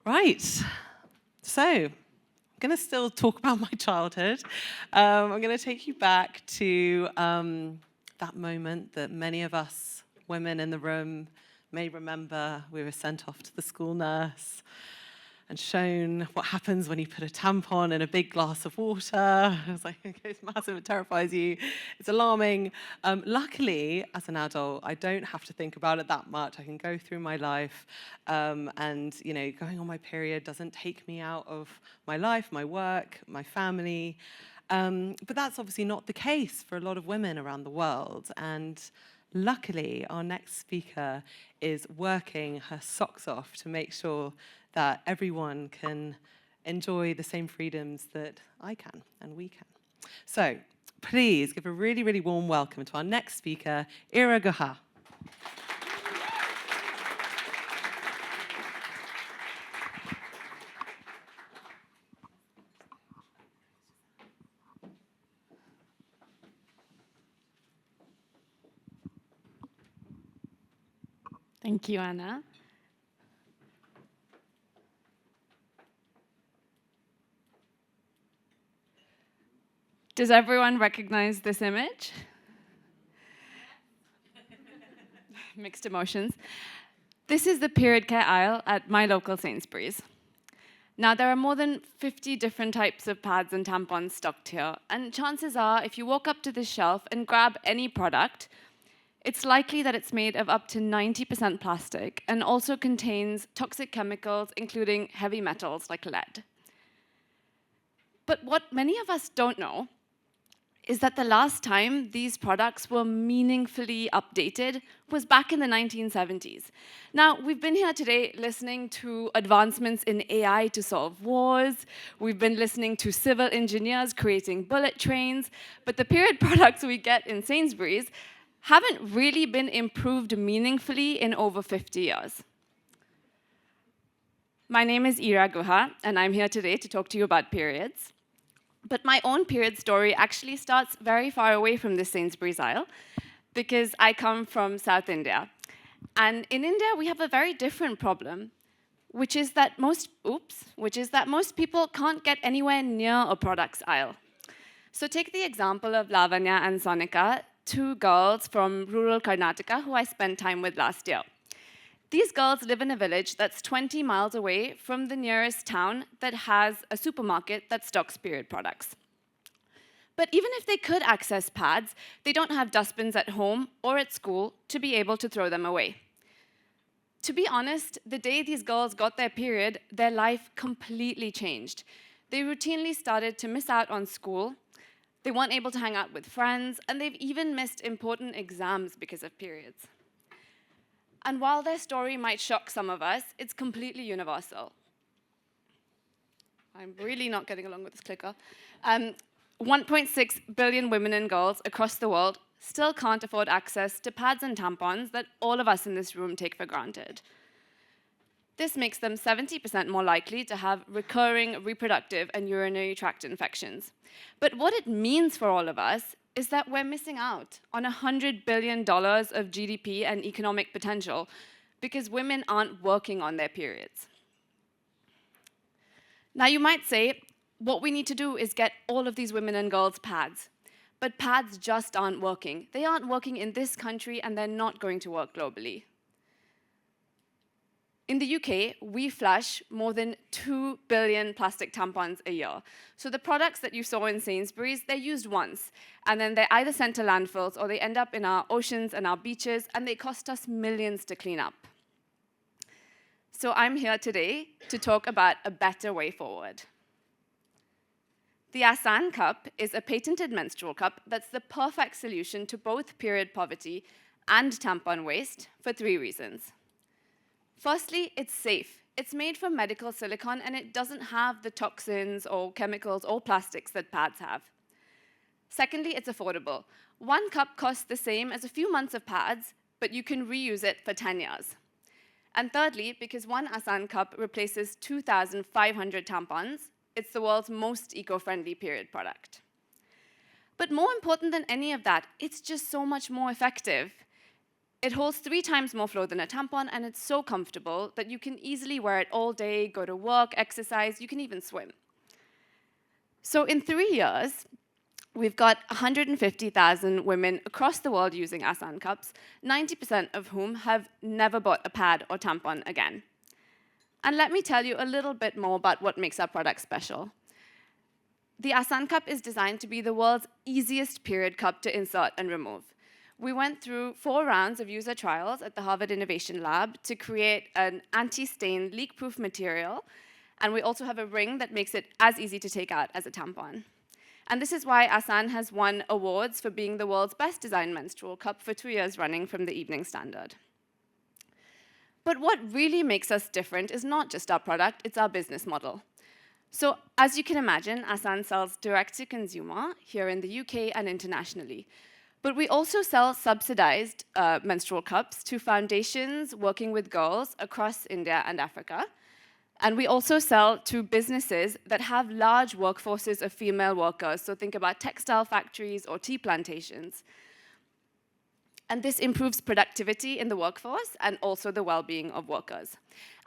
Right, so I'm going to still talk about my childhood. I'm going to take you back to that moment that many of us women in the room may remember. We were sent off to the school nurse and shown what happens when you put a tampon in a big glass of water. I was like, okay, it's massive, it terrifies you, it's alarming. Luckily, as an adult, I don't have to think about it that much. I can go through my life, and going on my period doesn't take me out of my life, my work, my family. But that's obviously not the case for a lot of women around the world. And luckily, our next speaker is working her socks off to make sure that everyone can enjoy the same freedoms that I can and we can. So please give a really, really warm welcome to our next speaker, Ira Guha. Thank you, Anna. Does everyone recognize this image? Mixed emotions. This is the period care aisle at my local Sainsbury's. Now, there are more than 50 different types of pads and tampons stocked here, and chances are, if you walk up to this shelf and grab any product, it's likely that it's made of up to 90% plastic and also contains toxic chemicals, including heavy metals like lead. But what many of us don't know is that the last time these products were meaningfully updated was back in the 1970s. Now, we've been here today listening to advancements in AI to solve wars. We've been listening to civil engineers creating bullet trains. But the period products we get in Sainsbury's haven't really been improved meaningfully in over 50 years. My name is Ira Guha, and I'm here today to talk to you about periods. But my own period story actually starts very far away from this Sainsbury's aisle, because I come from South India. And in India, we have a very different problem, which is that most people can't get anywhere near a products aisle. So take the example of Lavanya and Sonika, two girls from rural Karnataka who I spent time with last year. These girls live in a village that's 20 miles away from the nearest town that has a supermarket that stocks period products. But even if they could access pads, they don't have dustbins at home or at school to be able to throw them away. To be honest, the day these girls got their period, their life completely changed. They routinely started to miss out on school, they weren't able to hang out with friends, and they've even missed important exams because of periods. And while their story might shock some of us, it's completely universal. I'm really not getting along with this clicker. 1.6 billion women and girls across the world still can't afford access to pads and tampons that all of us in this room take for granted. This makes them 70% more likely to have recurring reproductive and urinary tract infections. But what it means for all of us is that we're missing out on $100 billion of GDP and economic potential because women aren't working on their periods. Now, you might say, what we need to do is get all of these women and girls pads. But pads just aren't working. They aren't working in this country, and they're not going to work globally. In the UK, we flush more than 2 billion plastic tampons a year. So the products that you saw in Sainsbury's, they're used once, and then they're either sent to landfills or they end up in our oceans and our beaches, and they cost us millions to clean up. So I'm here today to talk about a better way forward. The Asan cup is a patented menstrual cup that's the perfect solution to both period poverty and tampon waste for 3 reasons. Firstly, it's safe. It's made from medical silicone, and it doesn't have the toxins or chemicals or plastics that pads have. Secondly, it's affordable. 1 cup costs the same as a few months of pads, but you can reuse it for 10 years. And thirdly, because 1 Asan cup replaces 2,500 tampons, it's the world's most eco-friendly period product. But more important than any of that, it's just so much more effective. It holds 3 times more flow than a tampon, and it's so comfortable that you can easily wear it all day, go to work, exercise, you can even swim. So in 3 years, we've got 150,000 women across the world using Asan cups, 90% of whom have never bought a pad or tampon again. And let me tell you a little bit more about what makes our product special. The Asan cup is designed to be the world's easiest period cup to insert and remove. We went through 4 rounds of user trials at the Harvard Innovation Lab to create an anti-stain, leak-proof material, and we also have a ring that makes it as easy to take out as a tampon. And this is why Asan has won awards for being the world's best designed menstrual cup for 2 years running from the Evening Standard. But what really makes us different is not just our product, it's our business model. So as you can imagine, Asan sells direct to consumer here in the UK and internationally. But we also sell subsidized menstrual cups to foundations working with girls across India and Africa. And we also sell to businesses that have large workforces of female workers. So think about textile factories or tea plantations. And this improves productivity in the workforce and also the well-being of workers.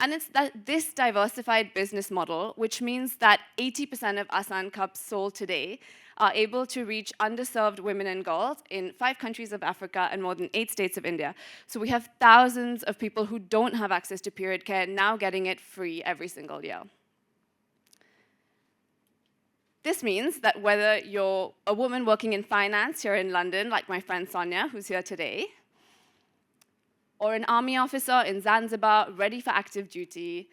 And it's this diversified business model, which means that 80% of Asan cups sold today are able to reach underserved women and girls in 5 countries of Africa and more than 8 states of India. So we have thousands of people who don't have access to period care now getting it free every single year. This means that whether you're a woman working in finance here in London, like my friend Sonia, who's here today, or an army officer in Zanzibar ready for active duty,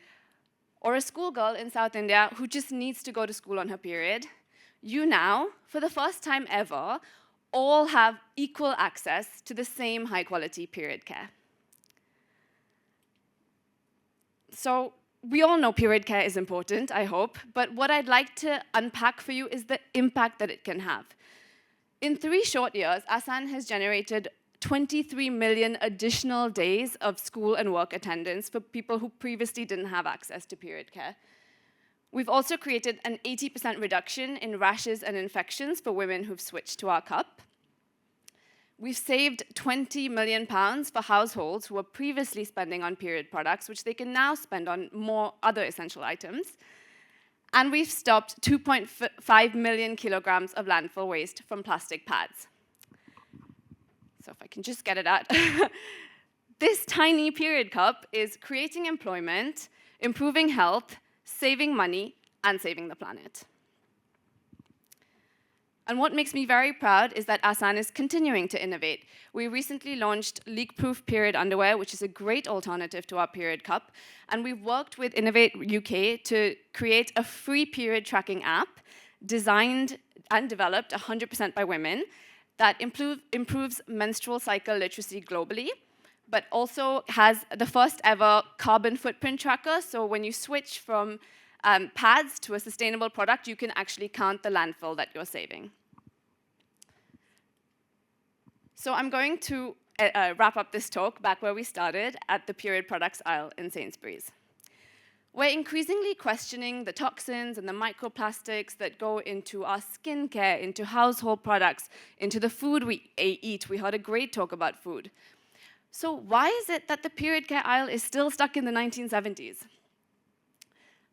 or a schoolgirl in South India who just needs to go to school on her period, you now, for the first time ever, all have equal access to the same high-quality period care. So we all know period care is important, I hope, but what I'd like to unpack for you is the impact that it can have. In 3 short years, Asan has generated 23 million additional days of school and work attendance for people who previously didn't have access to period care. We've also created an 80% reduction in rashes and infections for women who've switched to our cup. We've saved £20 million for households who were previously spending on period products, which they can now spend on more other essential items. And we've stopped 2.5 million kilograms of landfill waste from plastic pads. So if I can just get it out. This tiny period cup is creating employment, improving health, saving money, and saving the planet. And what makes me very proud is that Asan is continuing to innovate. We recently launched leak-proof period underwear, which is a great alternative to our period cup. And we've worked with Innovate UK to create a free period tracking app designed and developed 100% by women that improves menstrual cycle literacy globally, but also has the first ever carbon footprint tracker. So when you switch from pads to a sustainable product, you can actually count the landfill that you're saving. So I'm going to wrap up this talk back where we started at the period products aisle in Sainsbury's. We're increasingly questioning the toxins and the microplastics that go into our skincare, into household products, into the food we eat. We heard a great talk about food. So why is it that the period care aisle is still stuck in the 1970s?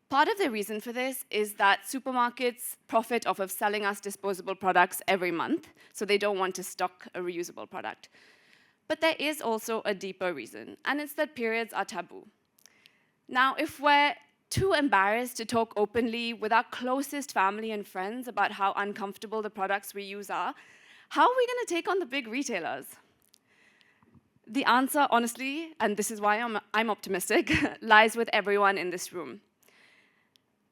Part of the reason for this is that supermarkets profit off of selling us disposable products every month, so they don't want to stock a reusable product. But there is also a deeper reason, and it's that periods are taboo. Now, if we're too embarrassed to talk openly with our closest family and friends about how uncomfortable the products we use are, how are we going to take on the big retailers? The answer, honestly, and this is why I'm optimistic, lies with everyone in this room.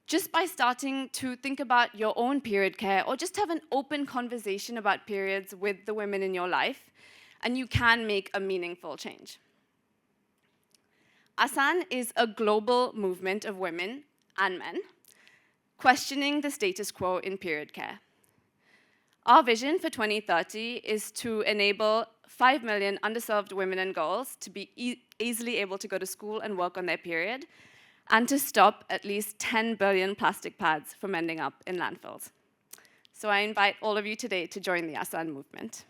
Just by starting to think about your own period care or just have an open conversation about periods with the women in your life, and you can make a meaningful change. Asan is a global movement of women and men questioning the status quo in period care. Our vision for 2030 is to enable 5 million underserved women and girls to be easily able to go to school and work on their period, and to stop at least 10 billion plastic pads from ending up in landfills. So I invite all of you today to join the Asan movement.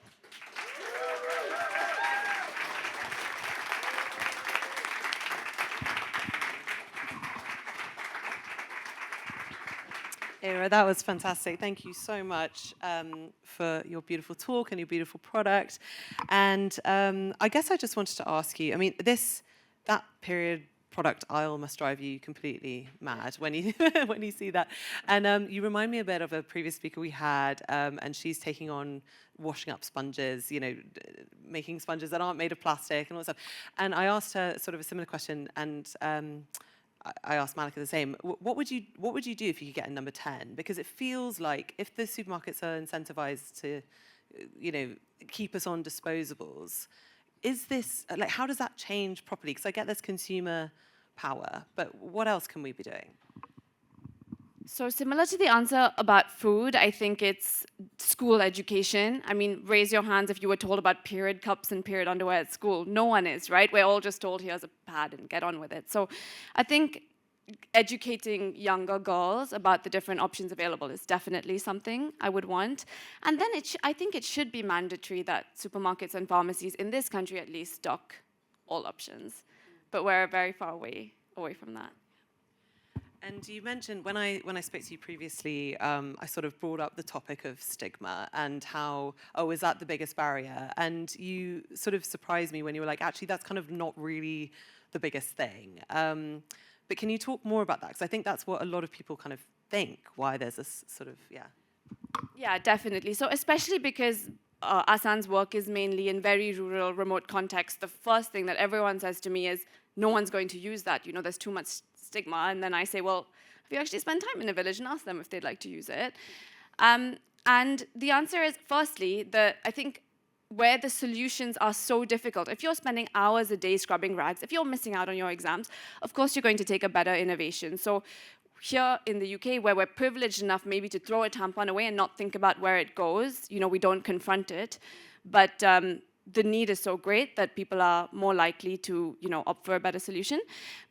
Ira, that was fantastic. Thank you so much for your beautiful talk and your beautiful product. And I guess I just wanted to ask you, I mean, that period product aisle must drive you completely mad when you when you see that. And you remind me a bit of a previous speaker we had, and she's taking on washing up sponges, making sponges that aren't made of plastic and all that stuff. And I asked her sort of a similar question, and I asked Malika the same. What would you do if you could get a number 10? Because it feels like if the supermarkets are incentivized to, keep us on disposables, is this like how does that change properly? Because I get there's consumer power, but what else can we be doing? So similar to the answer about food, I think it's school education. I mean, raise your hands if you were told about period cups and period underwear at school. No one is, right? We're all just told here's a pad and get on with it. So I think educating younger girls about the different options available is definitely something I would want. And then I think it should be mandatory that supermarkets and pharmacies in this country at least stock all options. But we're very far away from that. And you mentioned when I spoke to you previously, I sort of brought up the topic of stigma and how, is that the biggest barrier? And you sort of surprised me when you were like, actually, that's kind of not really the biggest thing. But can you talk more about that? Because I think that's what a lot of people kind of think, why there's this sort of, Yeah, definitely. So especially because Asan's work is mainly in very rural, remote contexts, the first thing that everyone says to me is, no one's going to use that. There's too much stigma. And then I say, well, have you actually spent time in a village and asked them if they'd like to use it? And the answer is, firstly, I think where the solutions are so difficult, if you're spending hours a day scrubbing rags, if you're missing out on your exams, of course you're going to take a better innovation. So here in the UK, where we're privileged enough maybe to throw a tampon away and not think about where it goes, we don't confront it. But the need is so great that people are more likely to, opt for a better solution.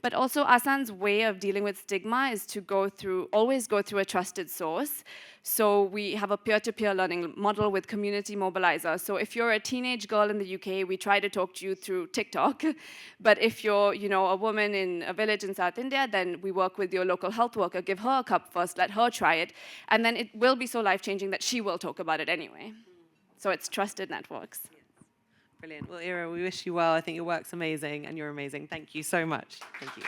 But also, Asan's way of dealing with stigma is to always go through a trusted source. So we have a peer-to-peer learning model with community mobilizer. So if you're a teenage girl in the UK, we try to talk to you through TikTok. But if you're, a woman in a village in South India, then we work with your local health worker, give her a cup first, let her try it, and then it will be so life-changing that she will talk about it anyway. So it's trusted networks. Brilliant. Well, Ira, we wish you well. I think your work's amazing and you're amazing. Thank you so much. Thank you.